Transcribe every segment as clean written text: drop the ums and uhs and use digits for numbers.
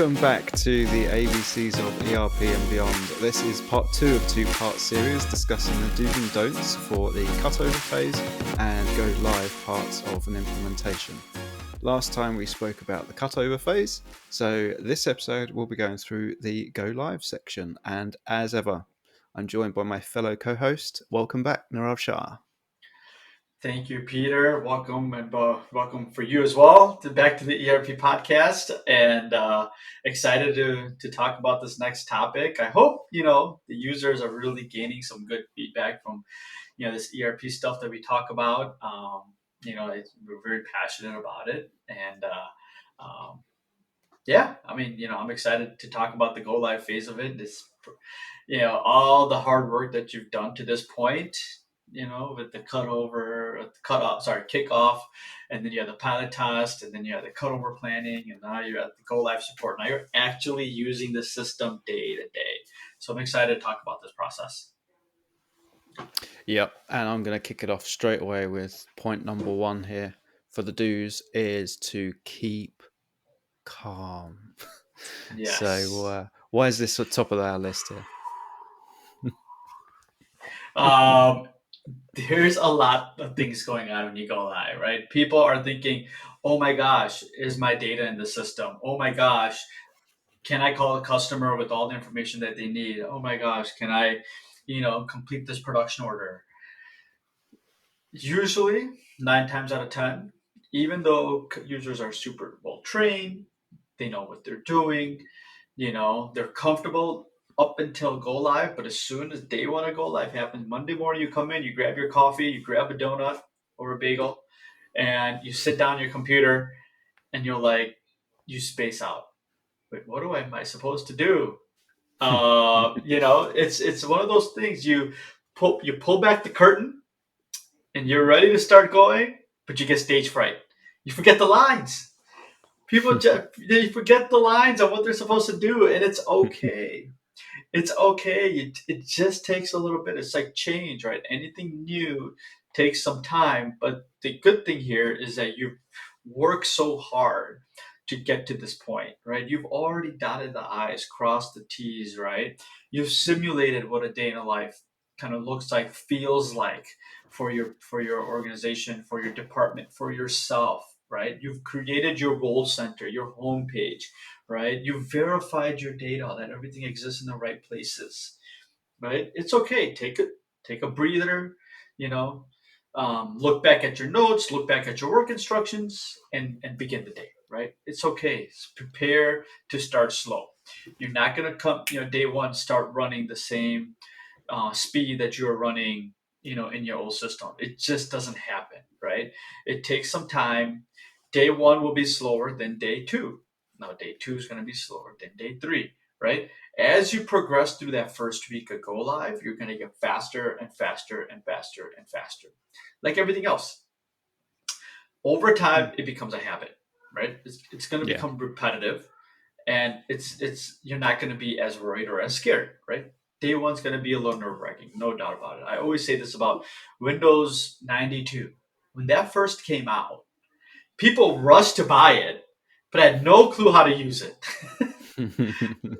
Welcome back to the ABCs of ERP and beyond. This is part 2 of a two-part series discussing the do's and don'ts for the cutover phase and go live parts of an implementation. Last time we spoke about the cutover phase, so this episode we'll be going through the go live section. And as ever, I'm joined by my fellow co-host. Welcome back, Nirav Shah. Thank you, Peter. Welcome, and welcome for you as well back to the ERP podcast. And excited to talk about this next topic. I hope the users are really gaining some good feedback from this ERP stuff that we talk about. We're very passionate about it, and I'm excited to talk about the go live phase of it. This, all the hard work that you've done to this point. With the kickoff, and then you have the pilot test, and then you have the cutover planning, and now you're at the go live support. Now you're actually using the system day to day. So I'm excited to talk about this process. Yep, and I'm going to kick it off straight away with point number 1 here for the do's is to keep calm. Yes. So why is this at the top of our list here? There's a lot of things going on when you go live, right? People are thinking, oh my gosh, is my data in the system? Oh my gosh, can I call a customer with all the information that they need? Oh my gosh, can I, complete this production order? Usually, 9 times out of 10, even though users are super well trained, they know what they're doing, they're comfortable up until go live. But as soon as day one of go live happens, Monday morning, you come in, you grab your coffee, you grab a donut or a bagel, and you sit down your computer, and you're like, you space out. Wait, what am I supposed to do? It's one of those things. You pull back the curtain, and you're ready to start going, but you get stage fright. You forget the lines. People they forget the lines on what they're supposed to do, and it's okay. It's okay. It just takes a little bit. It's like change, right? Anything new takes some time, but the good thing here is that you've worked so hard to get to this point, right? You've already dotted the I's, crossed the T's, right? You've simulated what a day in a life kind of looks like, feels like for your organization, for your department, for yourself, right? You've created your role center, your homepage, right? You've verified your data that everything exists in the right places, right? It's okay. Take a breather, look back at your notes, look back at your work instructions, and begin the day, right? It's okay. Prepare to start slow. You're not going to come, day one, start running the same speed that you're running, in your old system. It just doesn't happen, right? It takes some time. Day one will be slower than day two. Now, day two is going to be slower than day three, right? As you progress through that first week of go live, you're going to get faster and faster and faster and faster. Like everything else. Over time, it becomes a habit, right? It's going to become repetitive, and it's you're not going to be as worried or as scared, right? Day one's going to be a little nerve-wracking, no doubt about it. I always say this about Windows 92. When that first came out, people rushed to buy it, but had no clue how to use it.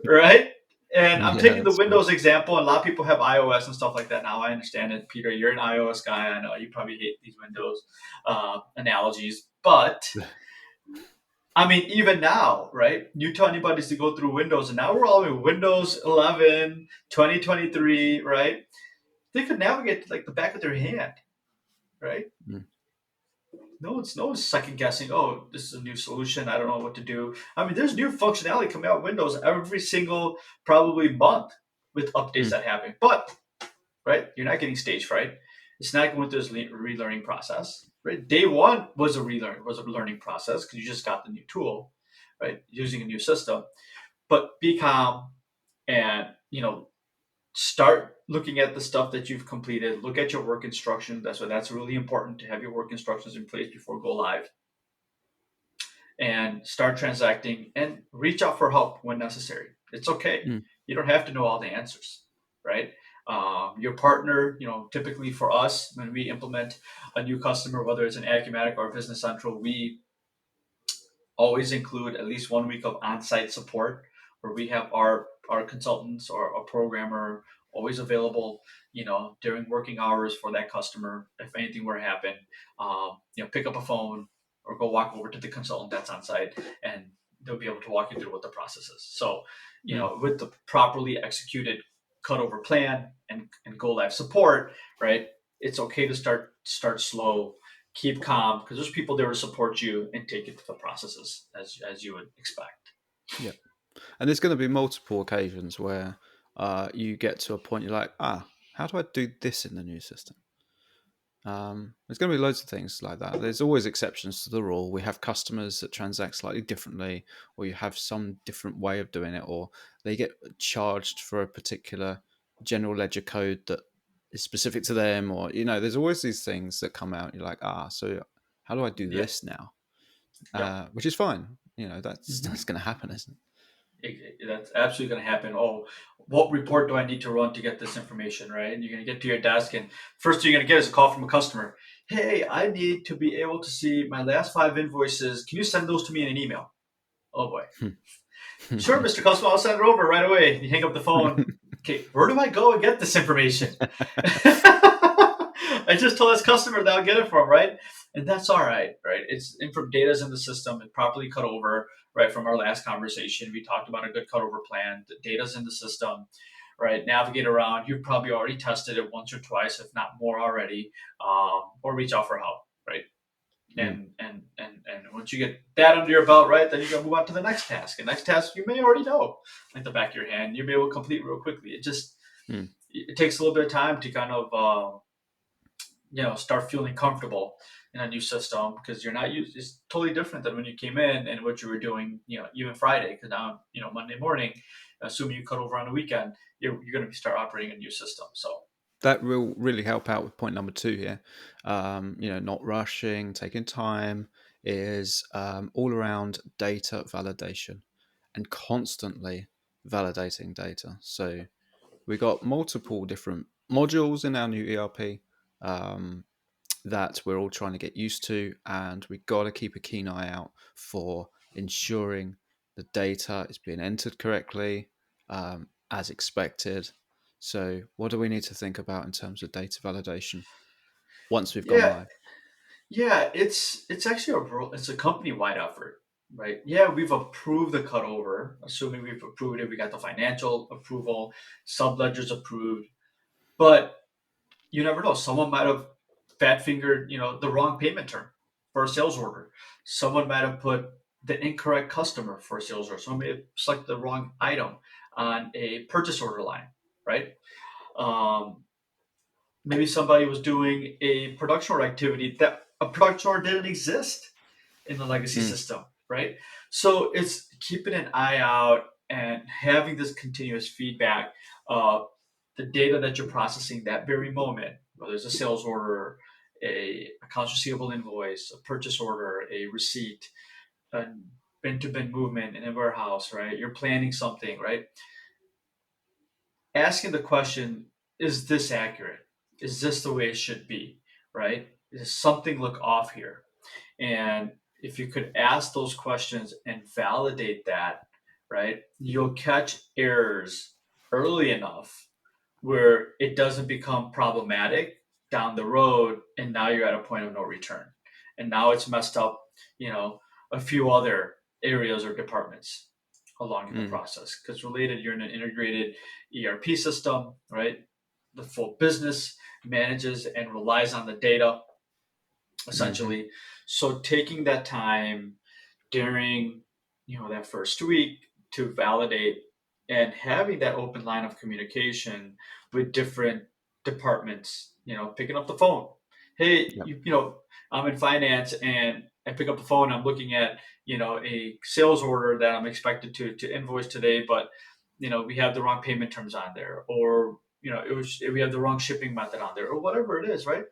Right? And I'm taking the Windows example, and a lot of people have iOS and stuff like that now. I understand it. Peter, you're an iOS guy. I know you probably hate these Windows analogies, but I mean, even now, right? You tell anybody to go through Windows, and now we're all in Windows 11, 2023, right? They could navigate like the back of their hand, right? Mm. No one's second guessing. Oh, this is a new solution. I don't know what to do. I mean, there's new functionality coming out of Windows every single probably month with updates that happen. But right, you're not getting stage fright. It's not going through this relearning process. Right, day one was a learning process because you just got the new tool, right, using a new system. But be calm, and start looking at the stuff that you've completed. Look at your work instructions. That's really important to have your work instructions in place before go live. And start transacting and reach out for help when necessary. It's okay. You don't have to know all the answers, right? Your partner, typically for us, when we implement a new customer, whether it's an Acumatic or Business Central, we always include at least 1 week of on-site support where we have our consultants or a programmer always available, during working hours for that customer. If anything were to happen, pick up a phone or go walk over to the consultant that's on site, and they'll be able to walk you through what the process is. So, Mm. with the properly executed cutover plan and go live support, right? It's okay to start slow, keep calm, because there's people there to support you and take you through the processes as you would expect. Yeah. And there's going to be multiple occasions where you get to a point you're like, how do I do this in the new system? There's going to be loads of things like that. There's always exceptions to the rule. We have customers that transact slightly differently, or you have some different way of doing it, or they get charged for a particular general ledger code that is specific to them, or there's always these things that come out. You're like, so how do I do Yeah. this now? Yep. Which is fine. That's Hmm. that's going to happen, isn't That's absolutely going to happen. Oh, what report do I need to run to get this information, right? And you're going to get to your desk, and first thing you're going to get is a call from a customer. Hey, I need to be able to see my last 5 invoices. Can you send those to me in an email? Oh boy. Sure, it? Mr. Customer, I'll send it over right away. You hang up the phone. Okay, where do I go and get this information? I just told this customer that I'll get it from, right? And that's all right, right? It's data's in the system and properly cut over, right? From our last conversation, we talked about a good cutover plan. The data's in the system, right? Navigate around. You've probably already tested it once or twice, if not more already, or reach out for help, right? Mm, And once you get that under your belt, right, then you gotta move on to the next task. And next task you may already know like the back of your hand. You'll be able to complete real quickly. mm. It takes a little bit of time to kind of start feeling comfortable in a new system, because you're not used. It's totally different than when you came in and what you were doing. Even Friday, because now Monday morning, assuming you cut over on the weekend, you're going to start operating a new system. So That will really help out with point number 2 here. Not rushing, taking time is all around data validation and constantly validating data. So we got multiple different modules in our new ERP um, that we're all trying to get used to, and we got to keep a keen eye out for ensuring the data is being entered correctly, as expected. So, what do we need to think about in terms of data validation once we've gone yeah, live? yeah, it's actually it's a company wide effort, right? Yeah, we've approved the cutover, assuming we've approved it. We got the financial approval, sub ledgers approved, but you never know. Someone might have fat fingered, the wrong payment term for a sales order. Someone might have put the incorrect customer for a sales order. Someone may have selected the wrong item on a purchase order line, right? Um, Maybe somebody was doing a production order activity that a production order didn't exist in the legacy Mm, system, right? So it's keeping an eye out and having this continuous feedback of the data that you're processing that very moment, whether it's a sales order, a accounts receivable invoice, a purchase order, a receipt, a bin to bin movement in a warehouse, right? You're planning something, right? Asking the question, is this accurate? Is this the way it should be, right? Does something look off here? And if you could ask those questions and validate that, right, you'll catch errors early enough where it doesn't become problematic down the road. And now you're at a point of no return. And now it's messed up, you know, a few other areas or departments along in the mm, process. Because related, you're in an integrated ERP system, right? The full business manages and relies on the data mm-hmm. essentially. So taking that time during that first week to validate and having that open line of communication with different departments, picking up the phone. Hey, Yep. I'm in finance and I pick up the phone. I'm looking at a sales order that I'm expected to invoice today, but we have the wrong payment terms on there, or we have the wrong shipping method on there, or whatever it is, right?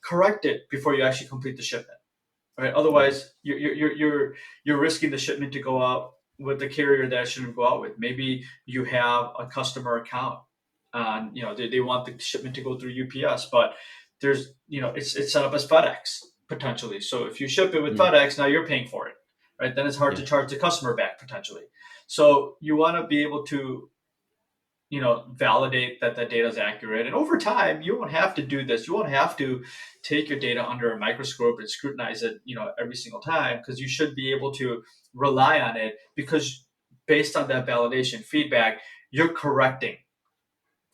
Correct it before you actually complete the shipment. Right? Yeah. Otherwise, you're risking the shipment to go out with the carrier that it shouldn't go out with. Maybe you have a customer account, and they want the shipment to go through UPS, but it's set up as FedEx potentially. So if you ship it with Mm, FedEx, now you're paying for it, right? Then it's hard to Yeah. charge the customer back potentially. So you want to be able to validate that the data is accurate. And over time, you won't have to do this. You won't have to take your data under a microscope and scrutinize it, every single time, because you should be able to rely on it, because based on that validation feedback, you're correcting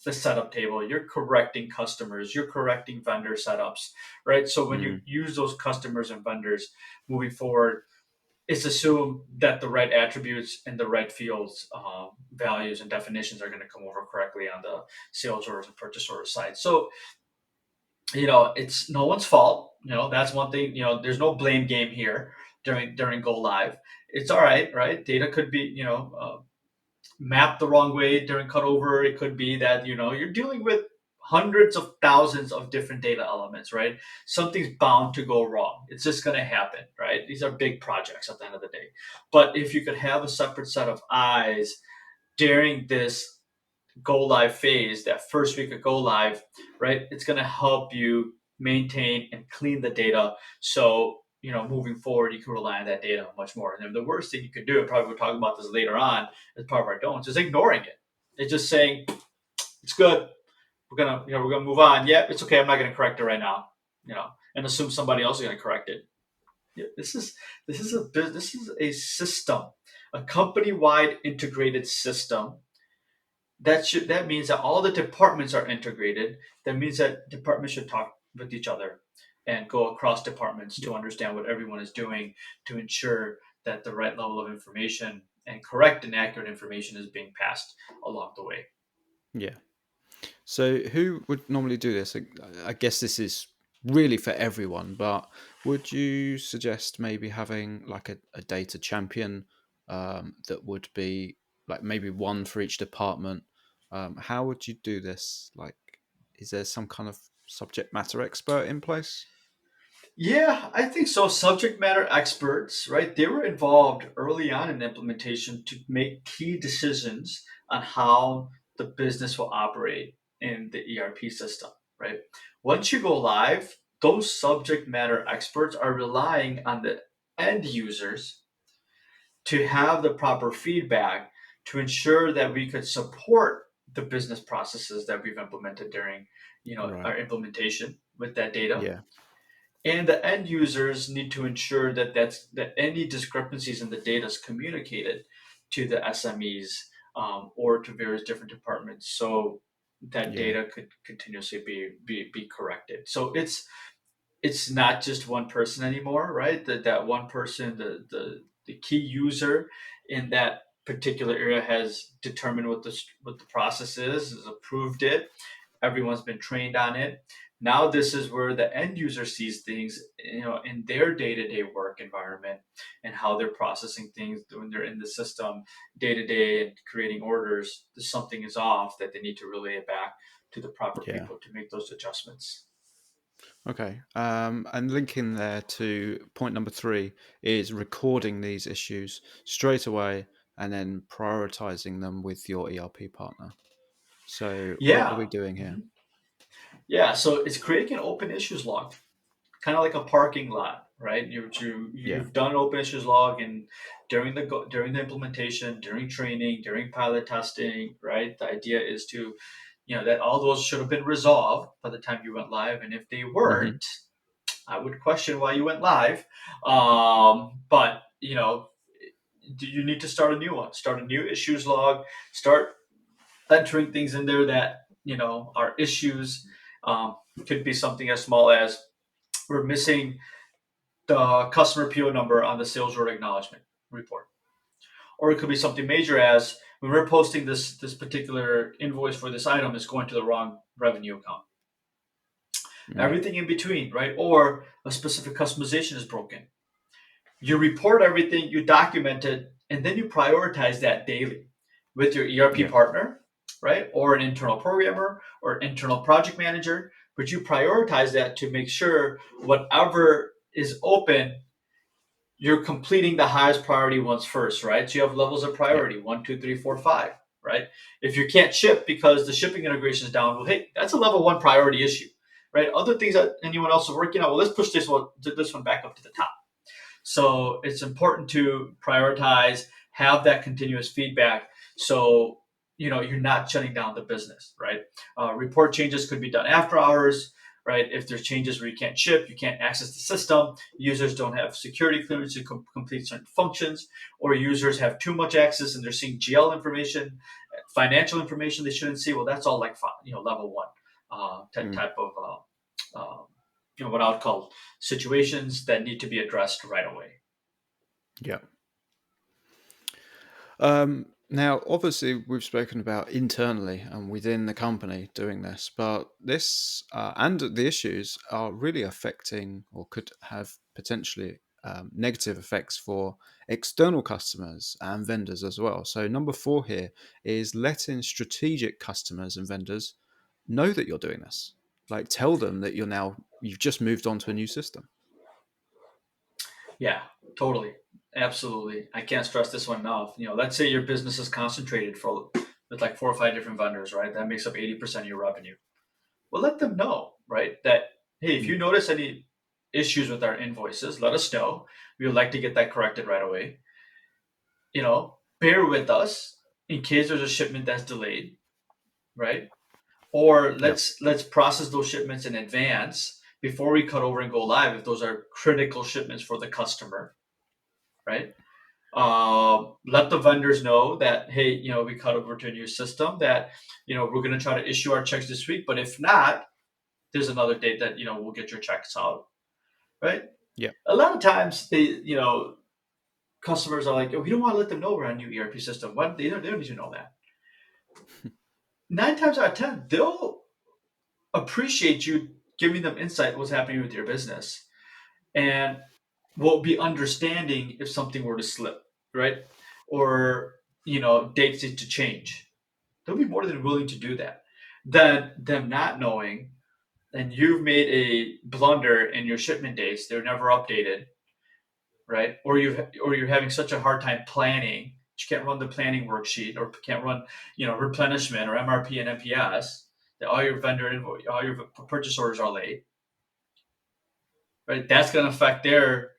the setup table, you're correcting customers, you're correcting vendor setups, right? So when you Mm. use those customers and vendors moving forward, it's assumed that the right attributes and the right fields, values, and definitions are going to come over correctly on the sales orders and purchase order side. So, it's no one's fault. That's one thing. There's no blame game here during go live. It's all right, right? Data could be, mapped the wrong way during cutover. It could be that you're dealing with hundreds of thousands of different data elements, right? Something's bound to go wrong. It's just going to happen, right? These are big projects at the end of the day. But if you could have a separate set of eyes during this go live phase, that first week of go live, right? It's going to help you maintain and clean the data. So, moving forward, you can rely on that data much more. And then the worst thing you could do, and probably we'll talk about this later on as part of our don'ts, is ignoring it. It's just saying, it's good. We're gonna move on. Yeah, it's okay. I'm not gonna correct it right now. And assume somebody else is gonna correct it. Yeah, this is a system, a company wide integrated system. That means that all the departments are integrated. That means that departments should talk with each other and go across departments to understand what everyone is doing, to ensure that the right level of information and correct and accurate information is being passed along the way. Yeah. So, who would normally do this? I guess this is really for everyone, but would you suggest maybe having like a data champion that would be like maybe one for each department? How would you do this? Like, is there some kind of subject matter expert in place? Yeah, I think so. Subject matter experts, right? They were involved early on in the implementation to make key decisions on how the business will operate in the ERP system, right? Once you go live, those subject matter experts are relying on the end users to have the proper feedback to ensure that we could support the business processes that we've implemented during, Right. our implementation with that data. Yeah. And the end users need to ensure that any discrepancies in the data is communicated to the SMEs, or to various different departments, so that Yeah. data could continuously be corrected. So it's not just one person anymore, right? That one person, the key user in that particular area, has determined what the process is, has approved it. Everyone's been trained on it. Now this is where the end user sees things, in their day-to-day work environment, and how they're processing things when they're in the system day to day and creating orders. There's something is off, that they need to relay it back to the proper Yeah. people to make those adjustments. Okay. And linking there to point number three is recording these issues straight away and then prioritizing them with your ERP partner. So, what are Yeah. we doing here? Mhm. Yeah, so it's creating an open issues log, kind of like a parking lot, right? Yeah. You've done open issues log, and during the implementation, during training, during pilot testing, right? The idea is to, that all those should have been resolved by the time you went live, and if they Hmm. weren't, I would question why you went live. But do you need to start a new one? Start a new issues log. Start entering things in there that are issues. Um, could be something as small as, we're missing the customer PO number on the sales order acknowledgement report, or it could be something major as, when we're posting this particular invoice for this item is going to the wrong revenue account. Mm. Everything in between, right? Or a specific customization is broken. You report everything, you document it, and then you prioritize that daily with your ERP Yeah. partner, right? Or an internal programmer or an internal project manager. But you prioritize that to make sure whatever is open, you're completing the highest priority ones first, right? So you have levels of Yeah. priority: one, two, three, four, five, right? If you can't ship because the shipping integration is down, well, hey, that's a level one priority issue, right? Other things that anyone else is working on, well, let's push this one back up to the top. So it's important to prioritize, have that continuous feedback. So you're not shutting down the business, right? Report changes could be done after hours, right? If there's changes where you can't ship, you can't access the system, users don't have security clearance to complete certain functions, or users have too much access and they're seeing GL information, financial information they shouldn't see. Well, that's all like level one Mm. type of what I would call situations that need to be addressed right away. Yeah. Now, obviously, we've spoken about internally and within the company doing this, but this and the issues are really affecting or could have potentially negative effects for external customers and vendors as well. So, number four here is letting strategic customers and vendors know that you're doing this. Like, tell them that you've just moved on to a new system. Yeah, totally. Absolutely. I can't stress this one enough. Let's say your business is concentrated with like 4 or 5 different vendors, right? That makes up 80% of your revenue. Well, let them know, right? That, hey, if Mm. you notice any issues with our invoices, let us know. We would like to get that corrected right away. Bear with us in case there's a shipment that's delayed, right? Or Yep. let's process those shipments in advance before we cut over and go live if those are critical shipments for the customer, right? Let the vendors know that, hey, we cut over to a new system, that we're going to try to issue our checks this week, but if not, there's another date that we'll get your checks out, right? Yep. A lot of times customers are like, oh, we don't want to let them know we're on a new ERP system. What? They don't need to know that. 9 times out of 10, they'll appreciate you giving them insight what's happening with your business, and will be understanding if something were to slip, right? Or dates need to change. They'll be more than willing to do that than them not knowing, and you've made a blunder in your shipment dates. They're never updated, right? Or you're having such a hard time planning. You can't run the planning worksheet, or can't run replenishment or MRP and MPS. That all your vendor invoice, all your purchase orders are late, right? That's going to affect their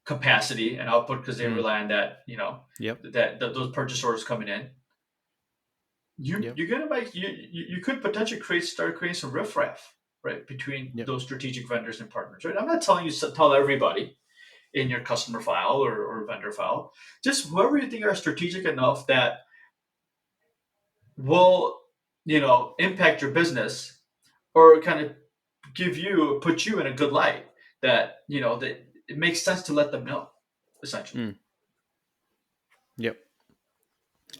capacity and output because they Mm. rely on that, Yep. that those purchase orders coming in. Yep. You're gonna make you could potentially start creating some riffraff, right, between Yep. those strategic vendors and partners, right? I'm not telling you to tell everybody in your customer file or vendor file, just whoever you think are strategic enough that will impact your business, or kind of put you in a good light, that that it makes sense to let them know, essentially. Mm. Yep.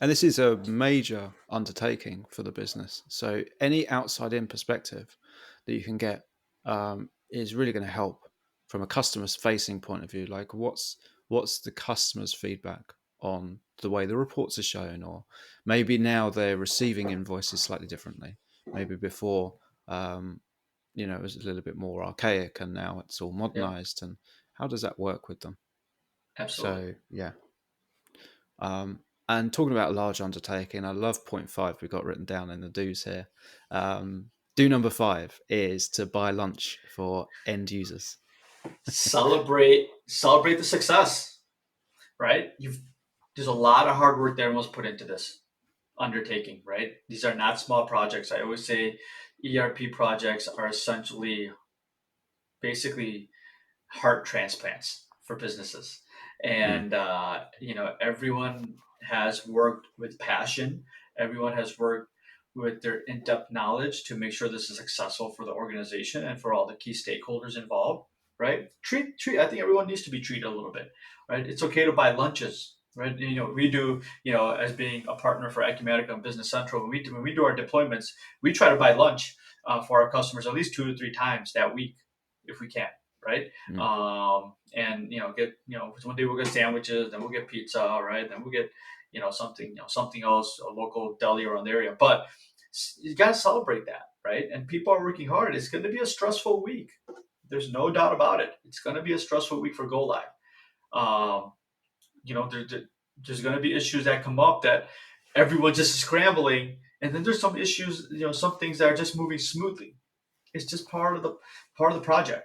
And this is a major undertaking for the business. So any outside in perspective that you can get is really going to help from a customer's facing point of view. Like what's the customer's feedback on the way the reports are shown, or maybe now they're receiving invoices slightly differently. Maybe before, um, it was a little bit more archaic, and now it's all Yeah, modernized. And how does that work with them? absolutely. So yeah, and talking about a large undertaking, I love point five we got written down in the do's here. Do number five is to buy lunch for end users. Celebrate the success, right? You've There's a lot of hard work that everyone's put into this undertaking, right? These are not small projects. I always say ERP projects are essentially, basically, heart transplants for businesses. Mm, And everyone has worked with passion. Everyone has worked with their in-depth knowledge to make sure this is successful for the organization and for all the key stakeholders involved, right? Treat I think everyone needs to be treated a little bit, right? It's okay to buy lunches, right? We do, as being a partner for Acumatica and Business Central, when we do our deployments, we try to buy lunch for our customers at least 2 to 3 times that week if we can, right? mm, And get, one day we'll get sandwiches, then we'll get pizza, right? Then we'll get something else, a local deli around the area. But you got to celebrate that, right? And people are working hard. It's going to be a stressful week. There's no doubt about it. It's going to be a stressful week for Go Live. Um, there's going to be issues that come up that everyone's just scrambling, and then there's some issues, some things that are just moving smoothly. It's just part of the project.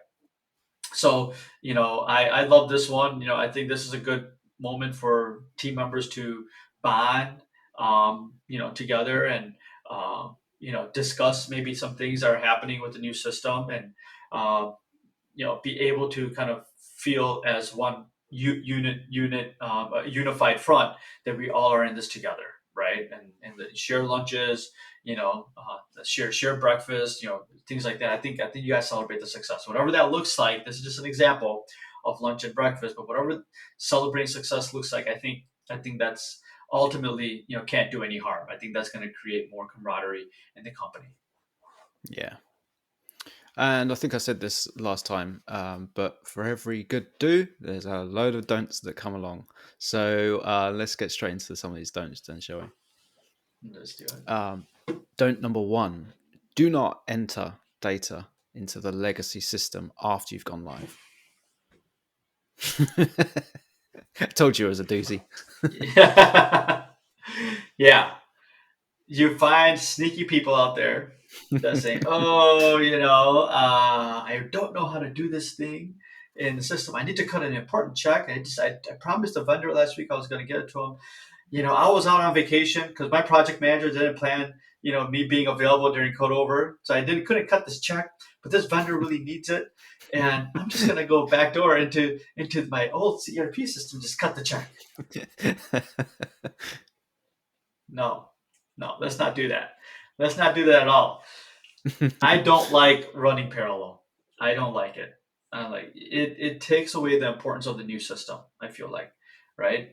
So, I love this one. I think this is a good moment for team members to bond, together and, discuss maybe some things that are happening with the new system and, uh, be able to kind of feel as one a unified front that we all are in this together, right? And the share lunches, share breakfast, things like that. I think you guys celebrate the success, whatever that looks like. This is just an example of lunch and breakfast, but whatever celebrating success looks like, I think that's ultimately, can't do any harm. I think that's going to create more camaraderie in the company. Yeah. And I think I said this last time, but for every good do, there's a load of don'ts that come along. So let's get straight into some of these don'ts then, shall we? Let's do it. Don't number one: do not enter data into the legacy system after you've gone live. I told you it was a doozy. Yeah. Yeah. You find sneaky people out there that say, "Oh, I don't know how to do this thing in the system. I need to cut an important check. I promised the vendor last week I was going to get it to him. I was out on vacation because my project manager didn't plan, me being available during cutover, so I didn't couldn't cut this check. But this vendor really needs it, and I'm just going to go backdoor into my old ERP system, just cut the check. No, no, let's not do that. Let's not do that at all. I don't like running parallel. I don't like it. I don't like it. It takes away the importance of the new system. I feel like, right?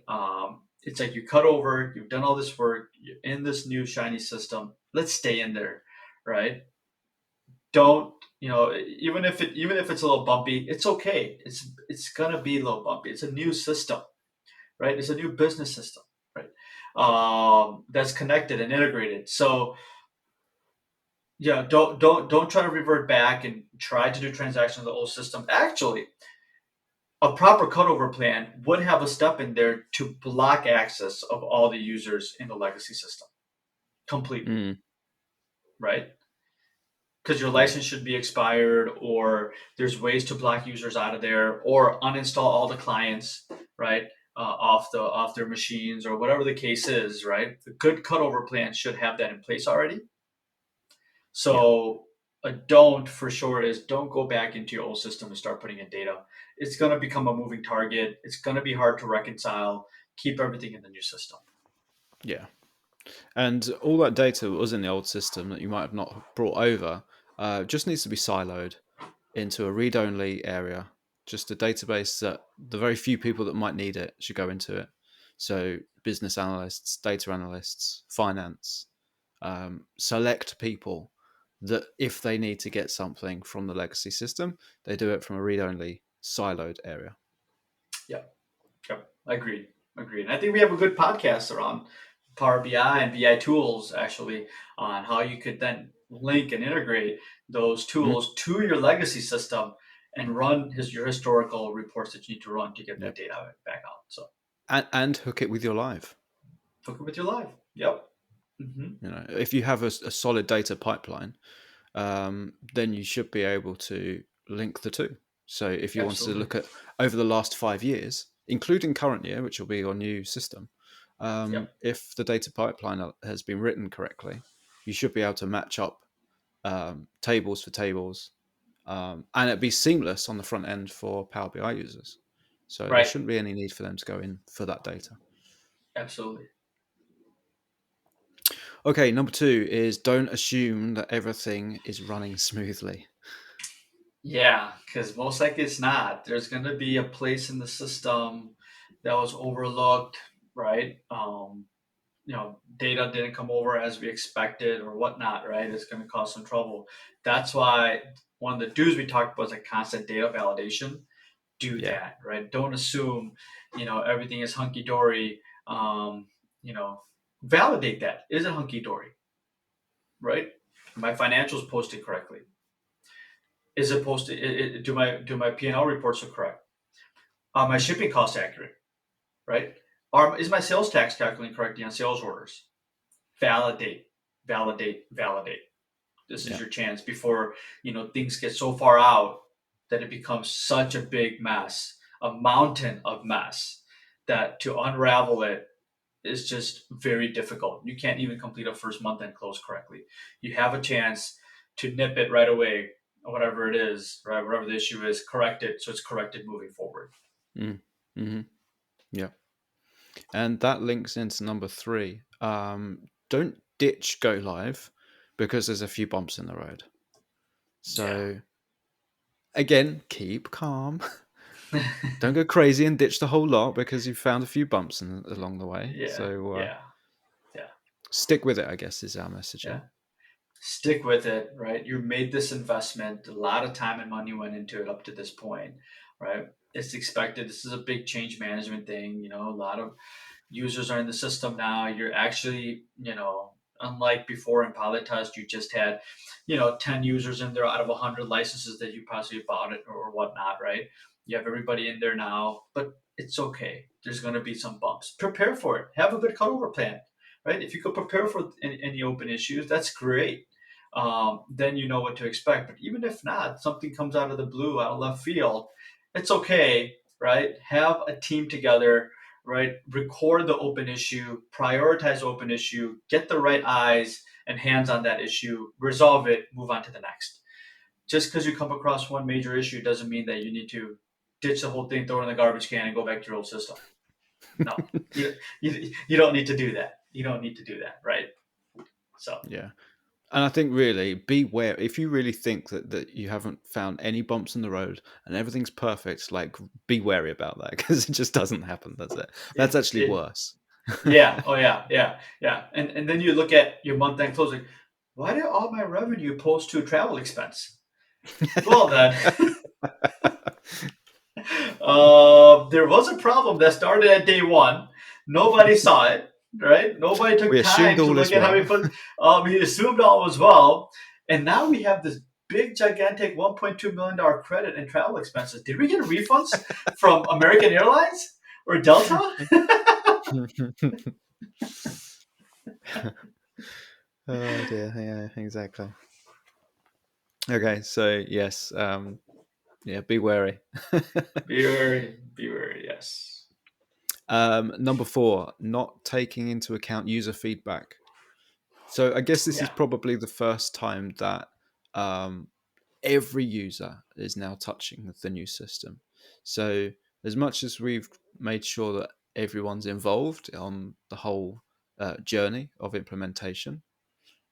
It's like you cut over. You've done all this work. You're in this new shiny system. Let's stay in there, right? Don't even if it's a little bumpy, it's okay. It's gonna be a little bumpy. It's a new system, right? It's a new business system, right? That's connected and integrated. So yeah, don't try to revert back and try to do transactions in the old system. Actually, a proper cutover plan would have a step in there to block access of all the users in the legacy system completely, Mm, right? Because your yeah, license should be expired, or there's ways to block users out of there, or uninstall all the clients, right, off their machines, or whatever the case is, right? A good cutover plan should have that in place already. yeah, So a don't for sure is don't go back into your old system and start putting in data. It's going to become a moving target. It's going to be hard to reconcile. Keep everything in the new system. yeah. And all that data that was in the old system that you might have not brought over just needs to be siloed into a read only area, just a database that the very few people that might need it should go into it. So, business analysts, data analysts, finance, select people that if they need to get something from the legacy system, they do it from a read only siloed area. Yep. Yep. Agreed. Agreed. And I think we have a good podcast around Power BI and BI tools actually on how you could then link and integrate those Mm, tools to your legacy system and run your historical reports that you need to run to get that yep. data back out. So And hook it with your live. hook it with your live. Yep. If you have a solid data pipeline, then you should be able to link the two. So if you wanted to Absolutely. look at over the last 5 years, including current year, which will be your new system, Yep. if the data pipeline has been written correctly, you should be able to match up tables for tables, and it'd be seamless on the front end for Power BI users. So there Right. shouldn't be any need for them to go in for that data. Absolutely. Okay, number two is don't assume that everything is running smoothly. Yeah, because most likely it's not. There's going to be a place in the system that was overlooked, right? Data didn't come over as we expected or whatnot, right? It's going to cause some trouble. That's why one of the do's we talked about is like constant data validation. Do Yeah. that, right? Don't assume, everything is hunky dory. Um, you know, Validate that. Is it hunky dory, right? My financials posted correctly. Is it posted? Do my P&L reports are correct? Are my shipping costs accurate? Right? Is my sales tax calculating correctly on sales orders? Validate, validate, validate. This is Yeah. your chance before things get so far out that it becomes such a big mess, a mountain of mess, that to unravel it is just very difficult. You can't even complete a first month end close correctly. You have a chance to nip it right away, whatever it is, right? Whatever the issue is, correct it so it's corrected moving forward. Mm. Hmm. Yeah. And that links into number three. Don't ditch go live because there's a few bumps in the road. Yeah. So again, keep calm. Don't go crazy and ditch the whole lot because you've found a few bumps along the way. Yeah. So Yeah. Yeah. stick with it, I guess, is our Yeah. messaging. Stick with it, right? You made this investment, a lot of time and money went into it up to this point, right? It's expected. This is a big change management thing. A lot of users are in the system now. You're actually, unlike before in pilot test, you just had, 10 users in there out of 100 licenses that you possibly bought it or whatnot, right? You have everybody in there now, but it's okay. There's going to be some bumps. Prepare for it. Have a good cutover plan, right? If you could prepare for any open issues, that's great. Then you know what to expect. But even if not, something comes out of the blue, out of left field, it's okay, right? Have a team together, right? Record the open issue, prioritize open issue, get the right eyes and hands on that issue, resolve it, move on to the next. Just because you come across one major issue doesn't mean that you need to ditch the whole thing, throw it in the garbage can, and go back to your old system. No, you don't need to do that. You don't need to do that, right? So, Yeah. And I think really beware if you really think that you haven't found any bumps in the road and everything's perfect, like be wary about that because it just doesn't happen, does it? That's actually it worse. yeah, oh yeah, yeah, yeah. And then you look at your month end closing. Why did all my revenue post to travel expense? Well then, there was a problem that started at day one. Nobody saw it, right? Nobody took We assumed time to all look is at how we well. put. We assumed all was well, and now we have this big, gigantic $1.2 million credit in travel expenses. Did we get refunds from American Airlines or Delta? Oh dear, yeah, exactly. Okay, so yes, yeah, be wary. Be wary. Yes. Number four, not taking into account user feedback. So I guess this is Yeah. probably the first time that um, every user is now touching the new system. So as much as we've made sure that everyone's involved on the whole journey of implementation,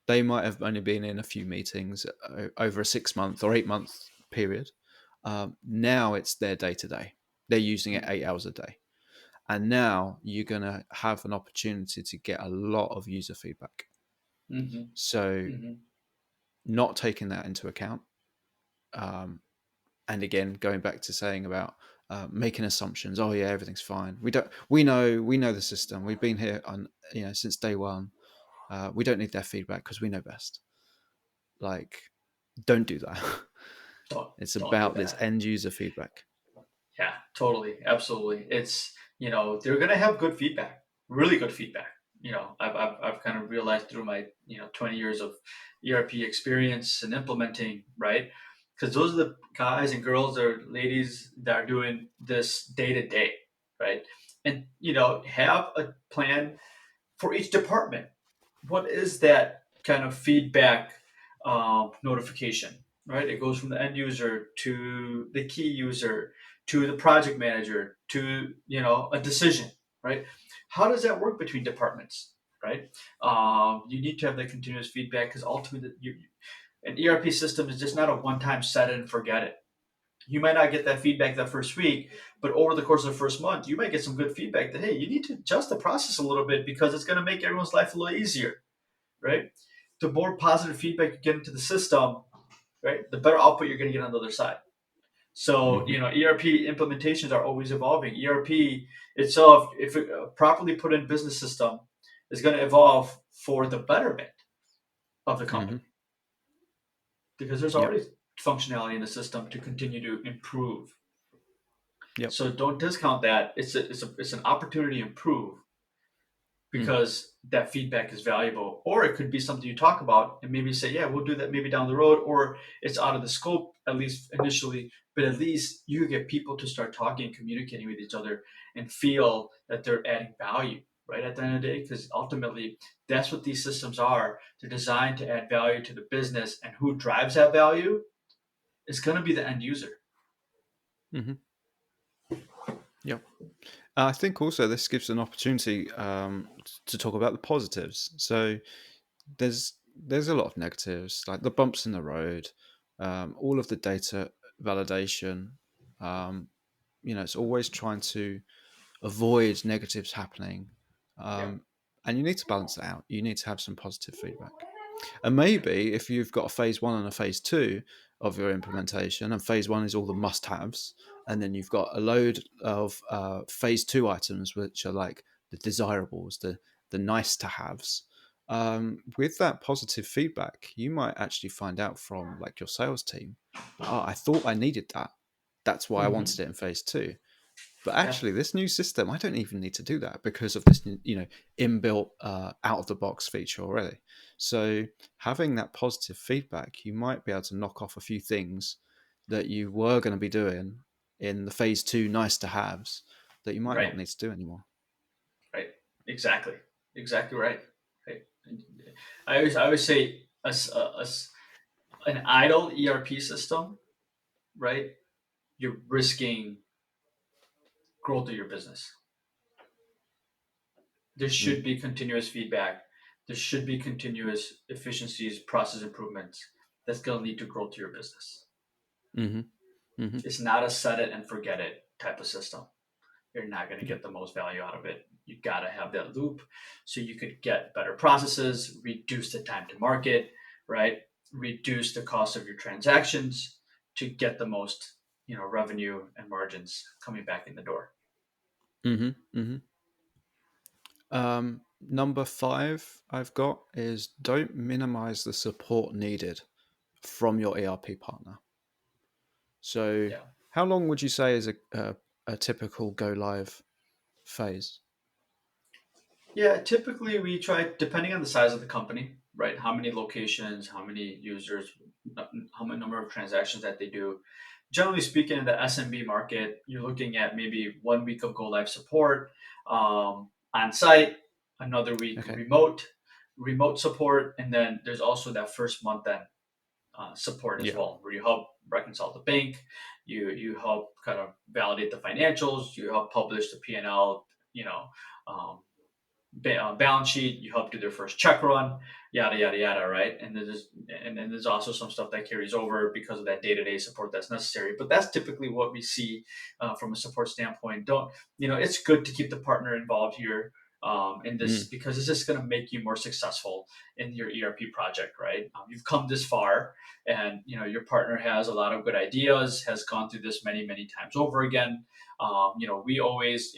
they might have only been in a few meetings over a 6 month or 8 month period. Now it's their day to day. They're using it 8 hours a day. And now you're going to have an opportunity to get a lot of user feedback. Mm-hmm. So, Mm-hmm. not taking that into account. And again, going back to saying about making assumptions. Oh yeah, everything's fine. We know the system. We've been here on since day one. We don't need their feedback because we know best. Like, don't do that. Don't It's don't do about this that. end user feedback. Yeah, totally, absolutely. It's they're gonna have good feedback, really good feedback. I've kind of realized through my 20 years of ERP experience and implementing, right? Because those are the guys and girls or ladies that are doing this day to day, right? And have a plan for each department. What is that kind of feedback notification, right? It goes from the end user to the key user to the project manager to a decision, right? How does that work between departments, right? You need to have that continuous feedback because ultimately an ERP system is just not a one-time set it and forget it. You might not get that feedback that first week, but over the course of the first month, you might get some good feedback that, hey, you need to adjust the process a little bit because it's going to make everyone's life a little easier, right? The more positive feedback you get into the system, right, the better output you're going to get on the other side. So, Hmm. ERP implementations are always evolving. ERP itself, if it, properly put in business system, is going to evolve for the betterment of the company Hmm. because there's Yep. already functionality in the system to continue to improve. Yep. So don't discount that. It's an opportunity to improve Mm. because that feedback is valuable, or it could be something you talk about and maybe say, yeah, we'll do that maybe down the road, or it's out of the scope at least initially, but at least you get people to start talking and communicating with each other and feel that they're adding value, right, at the end of the day, because ultimately that's what these systems are. They're designed to add value to the business, and who drives that value is going to be the end user. Hmm. Yeah. I think also this gives an opportunity to talk about the positives. So there's a lot of negatives, like the bumps in the road, all of the data validation. Um, it's always trying to avoid negatives happening, Yeah. and you need to balance it out. You need to have some positive feedback. And maybe if you've got a phase one and a phase two of your implementation, and phase one is all the must haves, and then you've got a load of phase two items, which are like the desirables, the nice to haves. With that positive feedback, you might actually find out from like your sales team, oh, I thought I needed that. That's why I Hmm. wanted it in phase two. But Yeah. actually, this new system, I don't even need to do that because of this, inbuilt out of the box feature already. So having that positive feedback, you might be able to knock off a few things that you were going to be doing in the phase two nice to haves that you might not Right. need to do anymore. Right. Exactly. Exactly right. Right. I always say an idle ERP system, right? You're risking growth of your business. There Mm. should be continuous feedback. There should be continuous efficiencies, process improvements. That's going to lead to growth to your business. Hmm. Hmm. It's not a set it and forget it type of system. You're not going to Yeah. get the most value out of it. You got to have that loop so you could get better processes, reduce the time to market, right? Reduce the cost of your transactions to get the most, revenue and margins coming back in the door. Hmm. Hmm. Number five I've got is don't minimize the support needed from your ERP partner. So, Yeah. how long would you say is a typical go live phase? Yeah, typically we try, depending on the size of the company, right? How many locations, how many users, how many number of transactions that they do. Generally speaking, in the SMB market, you're looking at maybe 1 week of go live support on site, another week Okay. remote support, and then there's also that first month then support as Yeah. well, where you help reconcile the bank, you help kind of validate the financials, you help publish the P&L, you know, um, balance sheet. You help do their first check run, yada yada yada, right? And then there's also some stuff that carries over because of that day to day support that's necessary. But that's typically what we see from a support standpoint. Don't It's good to keep the partner involved here. In this, Mm. because it's just going to make you more successful in your ERP project, right? You've come this far, and your partner has a lot of good ideas, has gone through this many many times over again. We always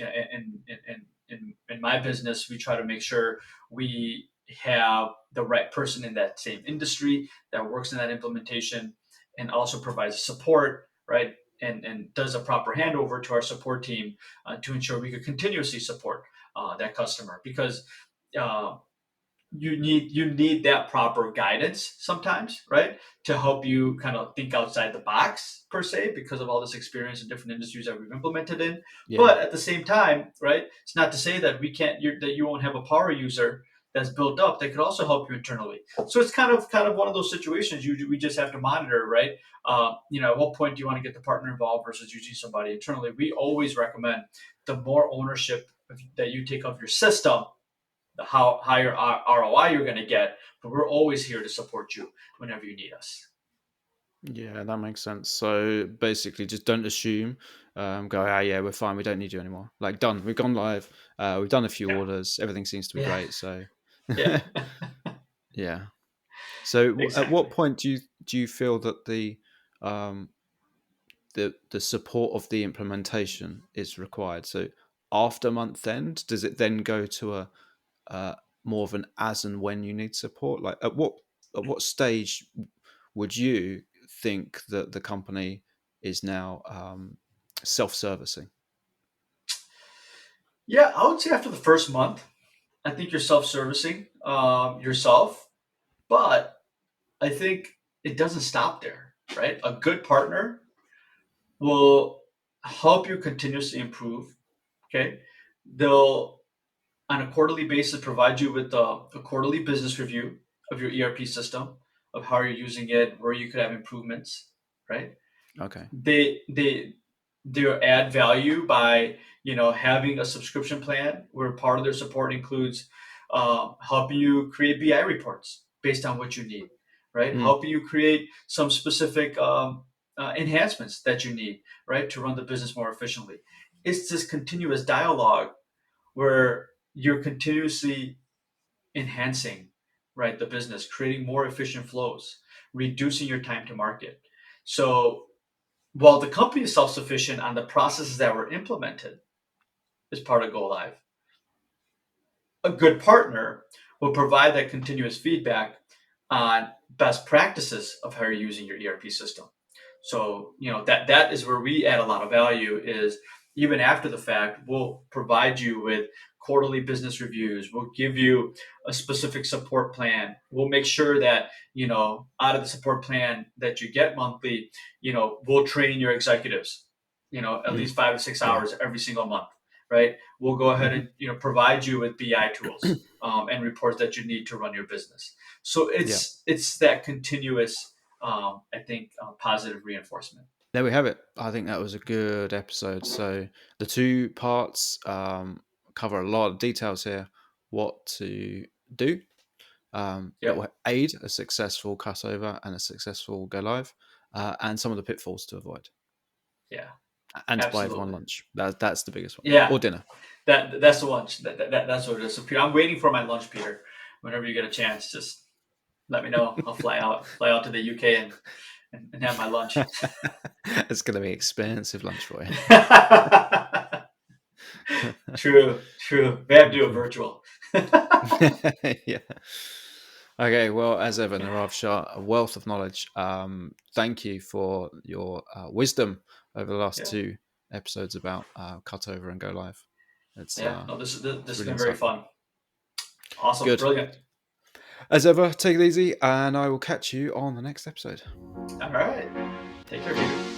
in my business, we try to make sure we have the right person in that same industry that works in that implementation and also provides support, right? And does a proper handover to our support team to ensure we could continuously support that customer, because uh, you need that proper guidance sometimes, right, to help you kind of think outside the box per se, because of all this experience in different industries that we've implemented in. Yeah. But at the same time, right, it's not to say that that you won't have a power user that's built up that could also help you internally. So it's kind of one of those situations we just have to monitor, right? At what point do you want to get the partner involved versus using somebody internally? We always recommend the more ownership that you take of your system, the how higher ROI you're going to get. But we're always here to support you whenever you need us. Yeah, that makes sense. So basically, just don't assume. Go, ah, yeah, we're fine. We don't need you anymore. Like, done. We've gone live. We've done a few Yeah, orders. Everything seems to be yeah, great. So, yeah. yeah. So, at what Exactly. point do you feel that um, the support of the implementation is required? So, after month end, does it then go to a uh, more of an as and when you need support? Like, at what stage would you think that the company is now self-servicing? Yeah, I would say after the first month, I think you're self-servicing yourself, but I think it doesn't stop there, right? A good partner will help you continuously improve. Okay, they'll on a quarterly basis provide you with a quarterly business review of your ERP system, of how you're using it, where you could have improvements, right? Okay. They add value by having a subscription plan where part of their support includes helping you create BI reports based on what you need, right? Mm. Helping you create some specific enhancements that you need, right, to run the business more efficiently. It's this continuous dialogue where you're continuously enhancing, right, the business, creating more efficient flows, reducing your time to market. So while the company is self-sufficient on the processes that were implemented as part of Go Live, a good partner will provide that continuous feedback on best practices of how you're using your ERP system. So that is where we add a lot of value. Is even after the fact, we'll provide you with quarterly business reviews. We'll give you a specific support plan. We'll make sure that out of the support plan that you get monthly, we'll train your executives. At Mm. least 5 to 6 Yeah. hours every single month, right? We'll go ahead Hmm. and provide you with BI tools and reports that you need to run your business. So Yeah. it's that continuous, I think, positive reinforcement. There we have it. I think that was a good episode. So the two parts cover a lot of details here. What to do that Yep. will aid a successful cutover and a successful go live, and some of the pitfalls to avoid, Yeah. and to buy everyone Absolutely. lunch. That's the biggest one, Yeah. or dinner. That's the one. That's what it is. So Peter, I'm waiting for my lunch, Peter. Whenever you get a chance, just let me know. I'll fly out to the UK and have my lunch. It's going to be expensive lunch for True. True. We have to do it virtual. Yeah. Okay, well, as ever, Nirav Shah, a wealth of knowledge. Thank you for your wisdom over the last Yeah. two episodes about cutover and go live. It's Yeah. No, this it's has really been very insightful. fun. Awesome. Good. Brilliant. As ever, take it easy, and I will catch you on the next episode. All right. Take care, Peter.